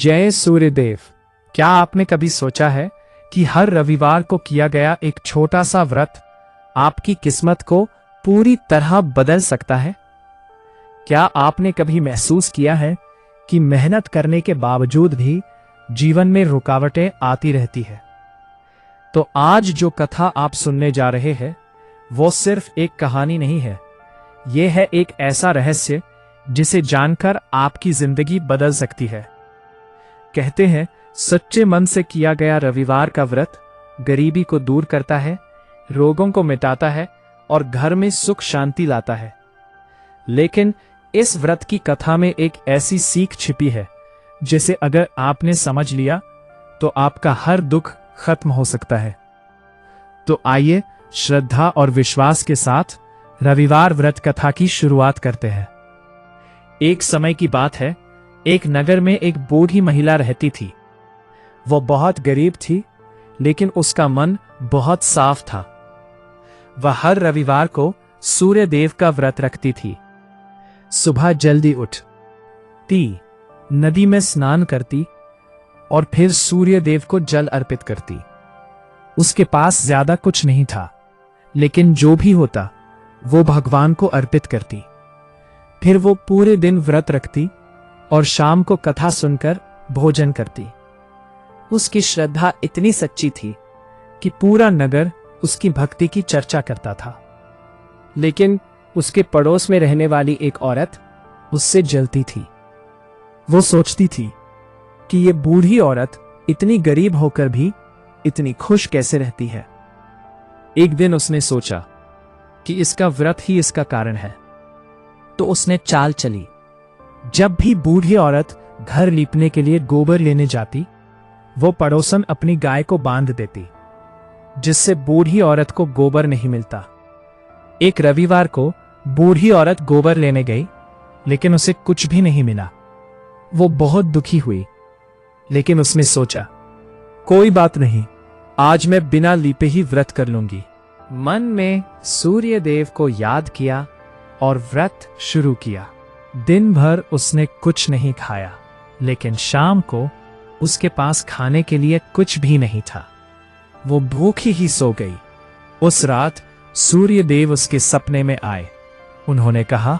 जय सूर्यदेव। क्या आपने कभी सोचा है कि हर रविवार को किया गया एक छोटा सा व्रत आपकी किस्मत को पूरी तरह बदल सकता है? क्या आपने कभी महसूस किया है कि मेहनत करने के बावजूद भी जीवन में रुकावटें आती रहती है? तो आज जो कथा आप सुनने जा रहे हैं वो सिर्फ एक कहानी नहीं है, ये है एक ऐसा रहस्य जिसे जानकर आपकी जिंदगी बदल सकती है। कहते हैं सच्चे मन से किया गया रविवार का व्रत गरीबी को दूर करता है, रोगों को मिटाता है और घर में सुख शांति लाता है। लेकिन इस व्रत की कथा में एक ऐसी सीख छिपी है जिसे अगर आपने समझ लिया तो आपका हर दुख खत्म हो सकता है। तो आइए श्रद्धा और विश्वास के साथ रविवार व्रत कथा की शुरुआत करते हैं। एक समय की बात है, एक नगर में एक बूढ़ी महिला रहती थी। वो बहुत गरीब थी, लेकिन उसका मन बहुत साफ था। वह हर रविवार को सूर्य देव का व्रत रखती थी। सुबह जल्दी उठती, नदी में स्नान करती और फिर सूर्य देव को जल अर्पित करती। उसके पास ज्यादा कुछ नहीं था, लेकिन जो भी होता वो भगवान को अर्पित करती। फिर वो पूरे दिन व्रत रखती और शाम को कथा सुनकर भोजन करती। उसकी श्रद्धा इतनी सच्ची थी कि पूरा नगर उसकी भक्ति की चर्चा करता था। लेकिन उसके पड़ोस में रहने वाली एक औरत उससे जलती थी। वो सोचती थी कि ये बूढ़ी औरत इतनी गरीब होकर भी इतनी खुश कैसे रहती है। एक दिन उसने सोचा कि इसका व्रत ही इसका कारण है, तो उसने चाल चली। जब भी बूढ़ी औरत घर लीपने के लिए गोबर लेने जाती, वो पड़ोसन अपनी गाय को बांध देती, जिससे बूढ़ी औरत को गोबर नहीं मिलता। एक रविवार को बूढ़ी औरत गोबर लेने गई, लेकिन उसे कुछ भी नहीं मिला। वो बहुत दुखी हुई, लेकिन उसने सोचा कोई बात नहीं, आज मैं बिना लीपे ही व्रत कर लूंगी। मन में सूर्य देव को याद किया और व्रत शुरू किया। दिन भर उसने कुछ नहीं खाया, लेकिन शाम को उसके पास खाने के लिए कुछ भी नहीं था। वो भूखी ही सो गई। उस रात सूर्य देव उसके सपने में आए। उन्होंने कहा,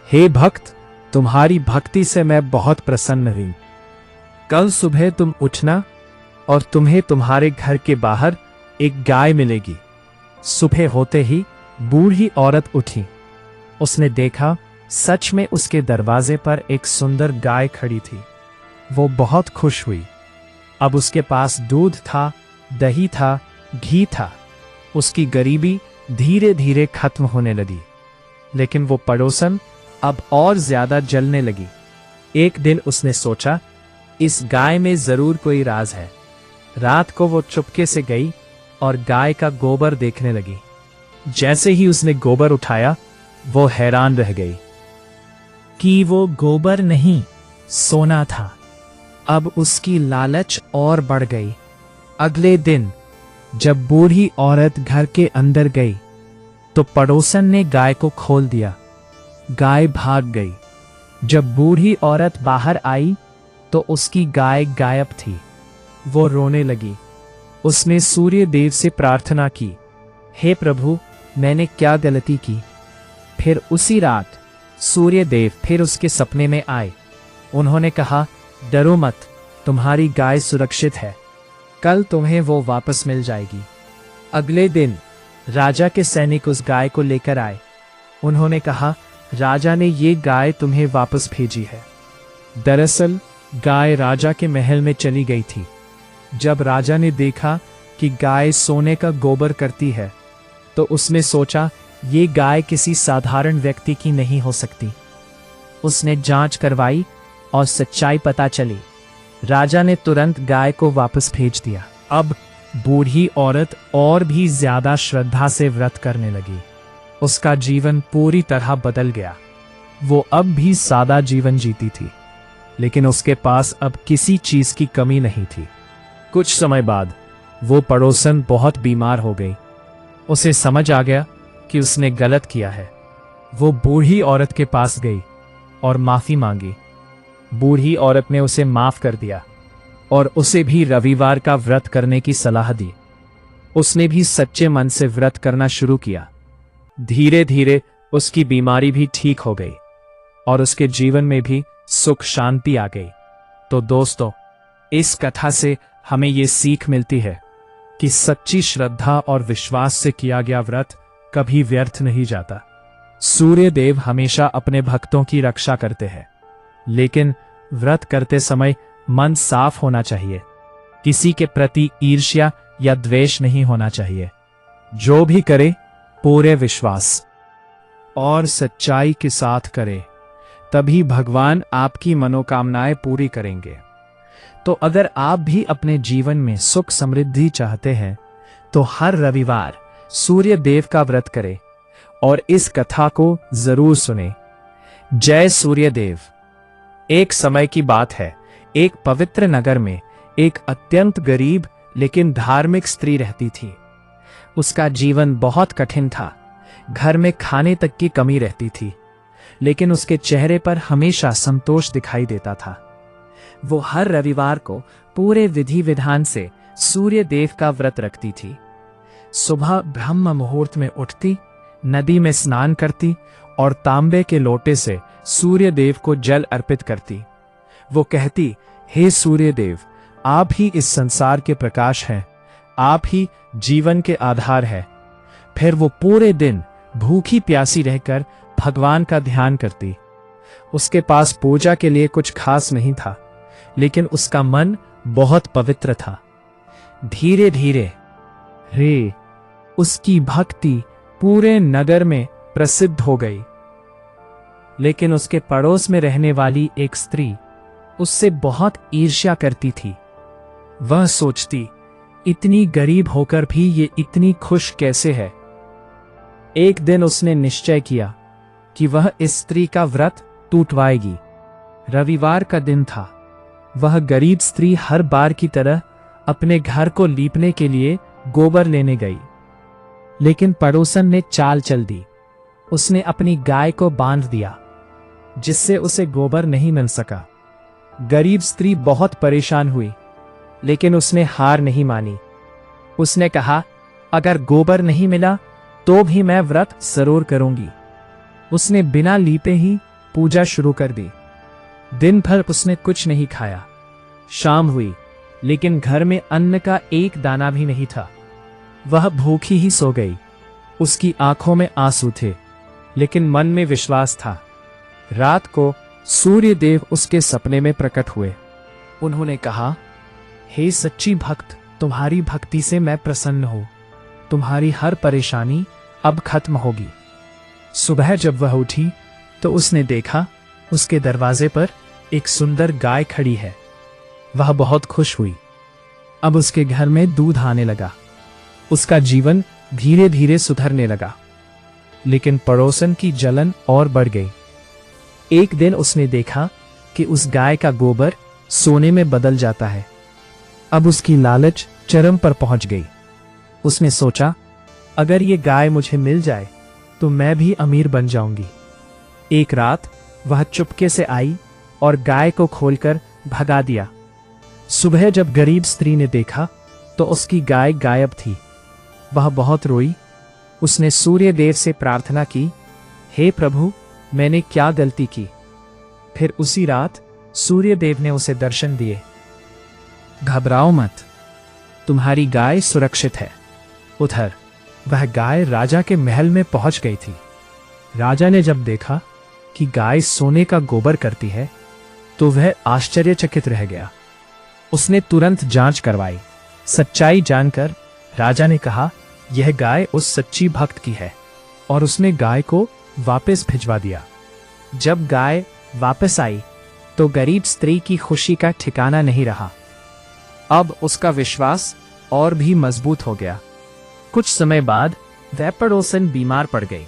हे भक्त, तुम्हारी भक्ति से मैं बहुत प्रसन्न हुई। कल सुबह तुम उठना और तुम्हें तुम्हारे घर के बाहर एक गाय मिलेगी। सुबह होते ही बूढ़ी औरत उठी। उसने देखा सच में उसके दरवाजे पर एक सुंदर गाय खड़ी थी। वो बहुत खुश हुई। अब उसके पास दूध था, दही था, घी था। उसकी गरीबी धीरे धीरे खत्म होने लगी, लेकिन वो पड़ोसन अब और ज्यादा जलने लगी। एक दिन उसने सोचा, इस गाय में जरूर कोई राज है। रात को वो चुपके से गई और गाय का गोबर देखने लगी। जैसे ही उसने गोबर उठाया, वो हैरान रह गई कि वो गोबर नहीं, सोना था। अब उसकी लालच और बढ़ गई। अगले दिन जब बूढ़ी औरत घर के अंदर गई, तो पड़ोसन ने गाय को खोल दिया। गाय भाग गई। जब बूढ़ी औरत बाहर आई, तो उसकी गाय गायब थी। वो रोने लगी। उसने सूर्य देव से प्रार्थना की, हे प्रभु, मैंने क्या गलती की? फिर उसी रात सूर्य देव फिर उसके सपने में आए। उन्होंने कहा, डरो मत, तुम्हारी गाय सुरक्षित है। कल तुम्हें वो वापस मिल जाएगी। अगले दिन राजा के सैनिक उस गाय को लेकर आए। उन्होंने कहा, राजा ने ये गाय तुम्हें वापस भेजी है। दरअसल गाय राजा के महल में चली गई थी। जब राजा ने देखा कि गाय सोने का गोबर करती है, तो उसने सोचा ये गाय किसी साधारण व्यक्ति की नहीं हो सकती। उसने जांच करवाई और सच्चाई पता चली। राजा ने तुरंत गाय को वापस भेज दिया। अब बूढ़ी औरत और भी ज्यादा श्रद्धा से व्रत करने लगी। उसका जीवन पूरी तरह बदल गया। वो अब भी सादा जीवन जीती थी, लेकिन उसके पास अब किसी चीज की कमी नहीं थी। कुछ समय बाद वो पड़ोसन बहुत बीमार हो गई। उसे समझ आ गया कि उसने गलत किया है। वो बूढ़ी औरत के पास गई और माफी मांगी। बूढ़ी औरत ने उसे माफ कर दिया और उसे भी रविवार का व्रत करने की सलाह दी। उसने भी सच्चे मन से व्रत करना शुरू किया। धीरे धीरे उसकी बीमारी भी ठीक हो गई और उसके जीवन में भी सुख शांति आ गई। तो दोस्तों, इस कथा से हमें ये सीख मिलती है कि सच्ची श्रद्धा और विश्वास से किया गया व्रत कभी व्यर्थ नहीं जाता। सूर्य देव हमेशा अपने भक्तों की रक्षा करते हैं, लेकिन व्रत करते समय मन साफ होना चाहिए। किसी के प्रति ईर्ष्या या द्वेष नहीं होना चाहिए। जो भी करे पूरे विश्वास और सच्चाई के साथ करे, तभी भगवान आपकी मनोकामनाएं पूरी करेंगे। तो अगर आप भी अपने जीवन में सुख समृद्धि चाहते हैं तो हर रविवार सूर्य देव का व्रत करें और इस कथा को जरूर सुने। जय सूर्य देव। एक समय की बात है, एक पवित्र नगर में एक अत्यंत गरीब लेकिन धार्मिक स्त्री रहती थी। उसका जीवन बहुत कठिन था। घर में खाने तक की कमी रहती थी, लेकिन उसके चेहरे पर हमेशा संतोष दिखाई देता था। वो हर रविवार को पूरे विधि विधान से सूर्य देव का व्रत रखती थी। सुबह ब्रह्म मुहूर्त में उठती, नदी में स्नान करती और तांबे के लोटे से सूर्य देव को जल अर्पित करती। वो कहती, हे सूर्य देव, आप ही इस संसार के प्रकाश हैं, आप ही जीवन के आधार है। फिर वो पूरे दिन भूखी प्यासी रहकर भगवान का ध्यान करती। उसके पास पूजा के लिए कुछ खास नहीं था, लेकिन उसका मन बहुत पवित्र था। धीरे धीरे उसकी भक्ति पूरे नगर में प्रसिद्ध हो गई। लेकिन उसके पड़ोस में रहने वाली एक स्त्री उससे बहुत ईर्ष्या करती थी। वह सोचती, इतनी गरीब होकर भी ये इतनी खुश कैसे है। एक दिन उसने निश्चय किया कि वह इस स्त्री का व्रत टूटवाएगी। रविवार का दिन था। वह गरीब स्त्री हर बार की तरह अपने घर को लीपने के लिए गोबर लेने गई, लेकिन पड़ोसन ने चाल चल दी। उसने अपनी गाय को बांध दिया, जिससे उसे गोबर नहीं मिल सका। गरीब स्त्री बहुत परेशान हुई, लेकिन उसने हार नहीं मानी। उसने कहा, अगर गोबर नहीं मिला तो भी मैं व्रत जरूर करूंगी। उसने बिना लीपे ही पूजा शुरू कर दी। दिन भर उसने कुछ नहीं खाया। शाम हुई, लेकिन घर में अन्न का एक दाना भी नहीं था। वह भूखी ही सो गई। उसकी आंखों में आंसू थे, लेकिन मन में विश्वास था। रात को सूर्य देव उसके सपने में प्रकट हुए। उन्होंने कहा, हे सच्ची भक्त, तुम्हारी भक्ति से मैं प्रसन्न हूं। तुम्हारी हर परेशानी अब खत्म होगी। सुबह जब वह उठी तो उसने देखा उसके दरवाजे पर एक सुंदर गाय खड़ी है। वह बहुत खुश हुई। अब उसके घर में दूध आने लगा। उसका जीवन धीरे धीरे सुधरने लगा, लेकिन पड़ोसन की जलन और बढ़ गई। एक दिन उसने देखा कि उस गाय का गोबर सोने में बदल जाता है। अब उसकी लालच चरम पर पहुंच गई। उसने सोचा, अगर ये गाय मुझे मिल जाए तो मैं भी अमीर बन जाऊंगी। एक रात वह चुपके से आई और गाय को खोलकर भगा दिया। सुबह जब गरीब स्त्री ने देखा तो उसकी गाय गायब थी। वह बहुत रोई। उसने सूर्य देव से प्रार्थना की, हे प्रभु, मैंने क्या गलती की। फिर उसी रात सूर्य देव ने उसे दर्शन दिए। घबराओ मत, तुम्हारी गाय सुरक्षित है। उधर वह गाय राजा के महल में पहुंच गई थी। राजा ने जब देखा कि गाय सोने का गोबर करती है तो वह आश्चर्यचकित रह गया। उसने तुरंत जांच करवाई। सच्चाई जानकर राजा ने कहा, यह गाय उस सच्ची भक्त की है, और उसने गाय को वापस भिजवा दिया। जब गाय वापस आई तो गरीब स्त्री की खुशी का ठिकाना नहीं रहा। अब उसका विश्वास और भी मजबूत हो गया। कुछ समय बाद वह पड़ोसन बीमार पड़ गई।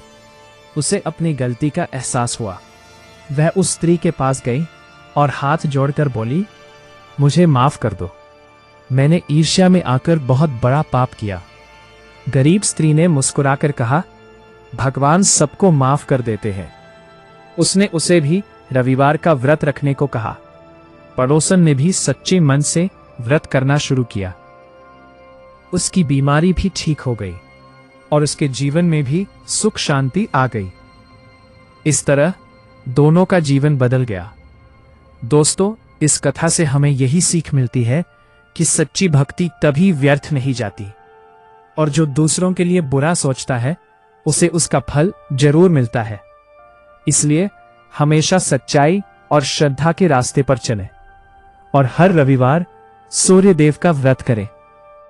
उसे अपनी गलती का एहसास हुआ। वह उस स्त्री के पास गई और हाथ जोड़कर बोली, मुझे माफ कर दो, मैंने ईर्ष्या में आकर बहुत बड़ा पाप किया। गरीब स्त्री ने मुस्कुराकर कहा, भगवान सबको माफ कर देते हैं। उसने उसे भी रविवार का व्रत रखने को कहा। पड़ोसन ने भी सच्चे मन से व्रत करना शुरू किया। उसकी बीमारी भी ठीक हो गई और उसके जीवन में भी सुख शांति आ गई। इस तरह दोनों का जीवन बदल गया। दोस्तों, इस कथा से हमें यही सीख मिलती है कि सच्ची भक्ति तभी व्यर्थ नहीं जाती, और जो दूसरों के लिए बुरा सोचता है उसे उसका फल जरूर मिलता है। इसलिए हमेशा सच्चाई और श्रद्धा के रास्ते पर चलें और हर रविवार सूर्य देव का व्रत करें।